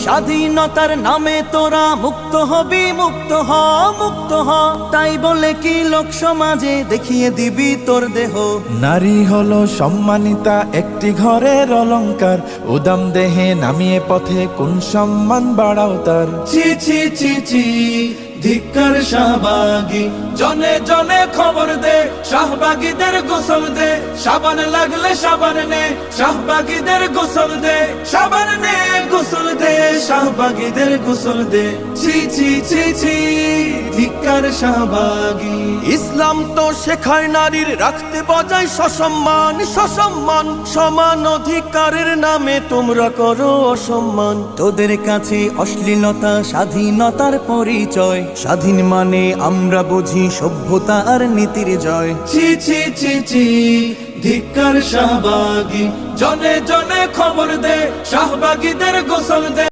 স্বাধীনতার নামে তোরা মুক্ত হবি, মুক্ত হ, মুক্ত হ। তাই বলে কি লোক সমাজে দেখিয়ে দিবি তোর দেহ? নারী হলো সম্মানিতা একটি ঘরের অলংকার, উদাম দেহে নামিয়ে পথে কোন সম্মান বাড়াও তার। ছি ছি ছি ছি, ধিক্কার শাহবাগী, জনে জনে খবর দে, শাহবাগীদের গোসল দে, সাবান লাগলে সাবান নে, শাহবাগীদের গোসল দে, সাবান নে, গোসল দে, শাহবাগীদের গোসল দে। ছি ছি ছি ছি, ধিক্কার শাহবাগী। ইসলাম তো শেখায় নারীর রাখতে বজায় সসম্মান, সসম্মান। সমান অধিকারের নামে তোমরা করো অসম্মান। তোদের কাছে অশ্লীলতা স্বাধীনতার পরিচয়, স্বাধীন মানে আমরা বুঝি সভ্যতা আর নীতির জয়। ছি ছি ছি ছি, ধিক্কার শাহবাগী, জনে জনে খবর দে, শাহবাগীদের গোসল দে।